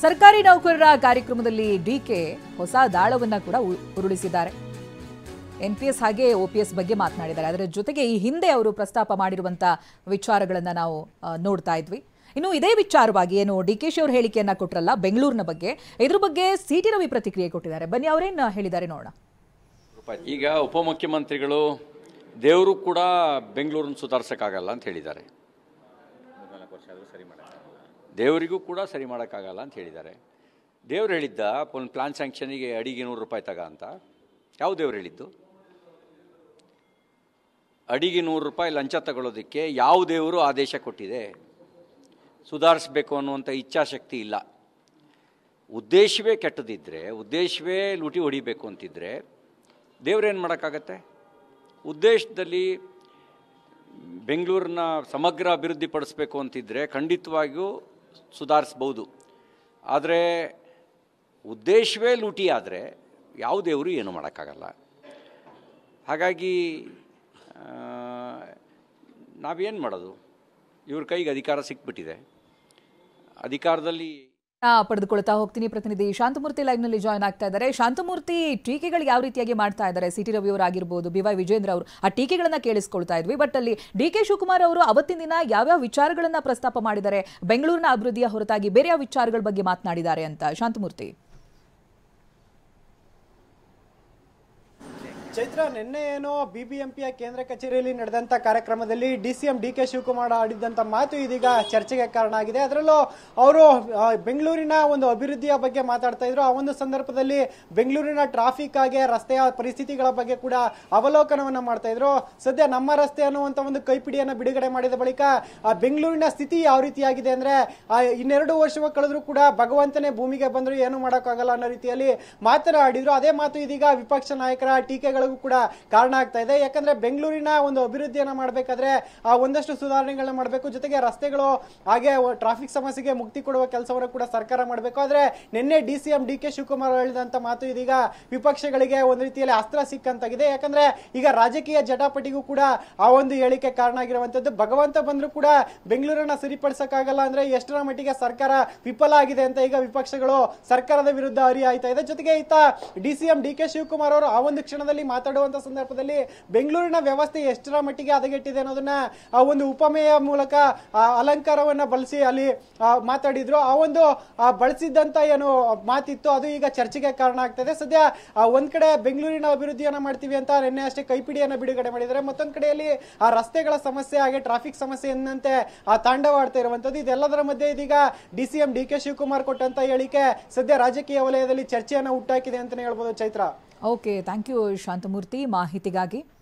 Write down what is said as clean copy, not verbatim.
ಸರ್ಕಾರಿ ನೌಕರರ ಕಾರ್ಯಕ್ರಮದಲ್ಲಿ ಡಿಕೆ ಹೊಸ ದಾಳವನ್ನ ಕೂಡ ಉರುಳಿಸಿದ್ದಾರೆ. ಎನ್ಪಿಎಸ್ ಹಾಗೆ ಓಪಿಎಸ್ ಬಗ್ಗೆ ಮಾತನಾಡಿದ್ದಾರೆ. ಅದರ ಜೊತೆಗೆ ಈ ಹಿಂದೆ ಅವರು ಪ್ರಸ್ತಾಪ ಮಾಡಿರುವಂತ ವಿಚಾರಗಳನ್ನ ನಾವು ನೋಡ್ತಾ ಇದ್ವಿ. ಇನ್ನು ಇದೇ ವಿಚಾರವಾಗಿ ಏನು ಡಿಕೆಶಿ ಅವರು ಹೇಳಿಕೆಯನ್ನ ಕೊಟ್ಟರಲ್ಲ ಬೆಂಗಳೂರಿನ ಬಗ್ಗೆ, ಇದ್ರ ಬಗ್ಗೆ ಸಿಟಿ ರವಿ ಪ್ರತಿಕ್ರಿಯೆ ಕೊಟ್ಟಿದ್ದಾರೆ. ಬನ್ನಿ ಅವರೇನು ಹೇಳಿದ್ದಾರೆ ನೋಡೋಣ. ಈಗ ಉಪಮುಖ್ಯಮಂತ್ರಿಗಳು ದೇವರು ಕೂಡ ಬೆಂಗಳೂರನ್ನು ಸುಧಾರಿಸೋಕ್ಕಾಗಲ್ಲ ಅಂತ ಹೇಳಿದ್ದಾರೆ. ದೇವರಿಗೂ ಕೂಡ ಸರಿ ಮಾಡೋಕ್ಕಾಗಲ್ಲ ಅಂತ ಹೇಳಿದ್ದಾರೆ. ದೇವ್ರು ಹೇಳಿದ್ದ ಒಂದು ಪ್ಲಾನ್ ಸ್ಯಾಂಕ್ಷನಿಗೆ ಅಡಿಗೆ ₹100 ತಗ ಅಂತ. ಯಾವ ದೇವ್ರು ಹೇಳಿದ್ದು? ಅಡಿಗೆ ₹100 ಲಂಚ ತಗೊಳ್ಳೋದಕ್ಕೆ ಯಾವ ದೇವರು ಆದೇಶ ಕೊಟ್ಟಿದೆ? ಸುಧಾರಿಸಬೇಕು ಅನ್ನುವಂಥ ಇಚ್ಛಾಶಕ್ತಿ ಇಲ್ಲ. ಉದ್ದೇಶವೇ ಕೆಟ್ಟದಿದ್ದರೆ, ಉದ್ದೇಶವೇ ಲೂಟಿ ಹೊಡಿಬೇಕು ಅಂತಿದ್ದರೆ ದೇವ್ರೇನು ಮಾಡೋಕ್ಕಾಗತ್ತೆ? ಉದ್ದೇಶದಲ್ಲಿ ಬೆಂಗಳೂರನ್ನ ಸಮಗ್ರ ಅಭಿವೃದ್ಧಿ ಪಡಿಸ್ಬೇಕು ಅಂತಿದ್ದರೆ ಖಂಡಿತವಾಗಿಯೂ ಸುಧಾರಿಸ್ಬೋದು. ಆದರೆ ಉದ್ದೇಶವೇ ಲೂಟಿ ಆದರೆ ಯಾವ ದೇವರು ಏನು ಮಾಡೋಕ್ಕಾಗಲ್ಲ. ಹಾಗಾಗಿ ನಾವೇನು ಮಾಡೋದು? ಇವ್ರ ಕೈಗೆ ಅಧಿಕಾರ ಸಿಕ್ಬಿಟ್ಟಿದೆ. ಅಧಿಕಾರದಲ್ಲಿ ಪಡೆದುಕೊಳ್ತಾ ಹೋಗ್ತೀನಿ. ಪ್ರತಿನಿಧಿ ಶಾಂತಮೂರ್ತಿ ಲೈವ್ ನಲ್ಲಿ ಜಾಯ್ನ್ ಆಗ್ತಾ ಇದ್ದಾರೆ. ಶಾಂತಮೂರ್ತಿ, ಟೀಕೆಗಳು ಯಾವ ರೀತಿಯಾಗಿ ಮಾಡ್ತಾ ಇದ್ದಾರೆ? ಸಿಟಿ ರವಿ ಅವರು ಆಗಿರ್ಬೋದು, BY ವಿಜೇಂದ್ರ ಅವರು ಆ ಟೀಕೆಗಳನ್ನ ಕೇಳಿಸ್ಕೊಳ್ತಾ ಇದ್ವಿ. ಬಟ್ ಅಲ್ಲಿ DK ಶಿವಕುಮಾರ್ ಅವರು ಅವತ್ತಿನ ದಿನ ಯಾವ್ಯಾವ ವಿಚಾರಗಳನ್ನ ಪ್ರಸ್ತಾಪ ಮಾಡಿದ್ದಾರೆ, ಬೆಂಗಳೂರಿನ ಅಭಿವೃದ್ಧಿಯ ಹೊರತಾಗಿ ಬೇರೆ ಯಾವ ವಿಚಾರಗಳ ಬಗ್ಗೆ ಮಾತನಾಡಿದ್ದಾರೆ ಅಂತ ಶಾಂತಮೂರ್ತಿ? ಚೈತ್ರ, ನಿನ್ನೆ ಏನೋ BBMPಯ ಕೇಂದ್ರ ಕಚೇರಿಯಲ್ಲಿ ನಡೆದಂತ ಕಾರ್ಯಕ್ರಮದಲ್ಲಿ DCM DK ಶಿವಕುಮಾರ್ ಆಡಿದಂತ ಮಾತು ಇದೀಗ ಚರ್ಚೆಗೆ ಕಾರಣ ಆಗಿದೆ. ಅದರಲ್ಲೂ ಅವರು ಬೆಂಗಳೂರಿನ ಒಂದು ಅಭಿವೃದ್ಧಿಯ ಬಗ್ಗೆ ಮಾತಾಡ್ತಾ ಇದ್ರು. ಆ ಒಂದು ಸಂದರ್ಭದಲ್ಲಿ ಬೆಂಗಳೂರಿನ ಟ್ರಾಫಿಕ್ ಆಗಿ ರಸ್ತೆಯ ಪರಿಸ್ಥಿತಿಗಳ ಬಗ್ಗೆ ಕೂಡ ಅವಲೋಕನವನ್ನ ಮಾಡ್ತಾ ಇದ್ರು. ಸದ್ಯ ನಮ್ಮ ರಸ್ತೆ ಅನ್ನುವಂತ ಒಂದು ಕೈಪಿಡಿಯನ್ನ ಬಿಡುಗಡೆ ಮಾಡಿದ ಬಳಿಕ ಆ ಬೆಂಗಳೂರಿನ ಸ್ಥಿತಿ ಯಾವ ರೀತಿಯಾಗಿದೆ ಅಂದ್ರೆ, 2 ವರ್ಷ ಕಳೆದ್ರು ಕೂಡ ಭಗವಂತನೇ ಭೂಮಿಗೆ ಬಂದ್ರು ಏನು ಮಾಡೋಕ್ಕಾಗಲ್ಲ ಅನ್ನೋ ರೀತಿಯಲ್ಲಿ ಮಾತನಾಡಿದ್ರು. ಅದೇ ಮಾತು ಇದೀಗ ವಿಪಕ್ಷ ನಾಯಕರ ಟೀಕೆಗಳು ಕೂಡ ಕಾರಣ ಆಗ್ತಾ ಇದೆ. ಯಾಕಂದ್ರೆ ಬೆಂಗಳೂರಿನ ಒಂದು ಅಭಿವೃದ್ಧಿಯನ್ನ ಮಾಡಬೇಕಾದ್ರೆ ಒಂದಷ್ಟು ಸುಧಾರಣೆಗಳನ್ನ ಮಾಡಬೇಕು, ಜೊತೆಗೆ ರಸ್ತೆಗಳು ಹಾಗೆ ಟ್ರಾಫಿಕ್ ಸಮಸ್ಯೆಗೆ ಮುಕ್ತಿ ಕೊಡುವ ಕೆಲಸವನ್ನು ಕೂಡ ಸರ್ಕಾರ ಮಾಡಬೇಕು. ಆದ್ರೆ ನಿನ್ನೆ DCM DK ಶಿವಕುಮಾರ್ ಹೇಳಿದಂತ ಮಾತು ಇದೀಗ ವಿಪಕ್ಷಗಳಿಗೆ ಒಂದು ರೀತಿಯಲ್ಲಿ ಅಸ್ತ್ರ ಸಿಕ್ಕಂತಾಗಿದೆ. ಯಾಕಂದ್ರೆ ಈಗ ರಾಜಕೀಯ ಜಟಾಪಟಿಗೂ ಕೂಡ ಆ ಒಂದು ಹೇಳಿಕೆ ಕಾರಣ ಆಗಿರುವಂತದ್ದು. ಭಗವಂತ ಬಂದ್ರು ಕೂಡ ಬೆಂಗಳೂರನ್ನ ಸರಿಪಡಿಸಕ್ಕಾಗಲ್ಲ ಅಂದ್ರೆ ಎಷ್ಟರ ಮಟ್ಟಿಗೆ ಸರ್ಕಾರ ವಿಫಲ ಆಗಿದೆ ಅಂತ ಈಗ ವಿಪಕ್ಷಗಳು ಸರ್ಕಾರದ ವಿರುದ್ಧ ಹರಿಹಾಯ್ತಾ ಇದೆ. ಜೊತೆಗೆ ಈತ DCM DK ಶಿವಕುಮಾರ್ ಅವರು ಆ ಒಂದು ಕ್ಷಣದಲ್ಲಿ ಮಾತಾಡುವಂತ ಸಂದರ್ಭದಲ್ಲಿ ಬೆಂಗಳೂರಿನ ವ್ಯವಸ್ಥೆ ಎಷ್ಟರ ಮಟ್ಟಿಗೆ ಹದಗೆಟ್ಟಿದೆ ಅನ್ನೋದನ್ನ ಆ ಒಂದು ಉಪಮೆಯ ಮೂಲಕ ಅಲಂಕಾರವನ್ನ ಬಳಸಿ ಅಲ್ಲಿ ಮಾತಾಡಿದ್ರು. ಆ ಒಂದು ಬಳಸಿದ್ದಂತ ಏನು ಮಾತಿತ್ತು ಅದು ಈಗ ಚರ್ಚೆಗೆ ಕಾರಣ ಆಗ್ತದೆ. ಸದ್ಯ ಒಂದ್ ಕಡೆ ಬೆಂಗಳೂರಿನ ಅಭಿವೃದ್ಧಿಯನ್ನ ಮಾಡ್ತೀವಿ ಅಂತ ನಿನ್ನೆ ಅಷ್ಟೇ ಕೈಪಿಡಿಯನ್ನ ಬಿಡುಗಡೆ ಮಾಡಿದ್ದಾರೆ. ಮತ್ತೊಂದ್ ಕಡೆಯಲ್ಲಿ ಆ ರಸ್ತೆಗಳ ಸಮಸ್ಯೆ ಹಾಗೆ ಟ್ರಾಫಿಕ್ ಸಮಸ್ಯೆ ಎಂದಂತೆ ತಾಂಡವಾಡ್ತಾ ಇರುವಂತದ್ದು. ಇದೆಲ್ಲದರ ಮಧ್ಯೆ ಇದೀಗ DCM DK ಶಿವಕುಮಾರ್ ಕೊಟ್ಟಂತ ಹೇಳಿಕೆ ಸದ್ಯ ರಾಜಕೀಯ ವಲಯದಲ್ಲಿ ಚರ್ಚೆಯನ್ನ ಹುಟ್ಟಾಕಿದೆ ಅಂತಾನೆ ಹೇಳ್ಬೋದು. ಚೈತ್ರ, ಓಕೆ, ಥ್ಯಾಂಕ್ ಯು ಶಾಂತಮೂರ್ತಿ ಮಾಹಿತಿಗಾಗಿ.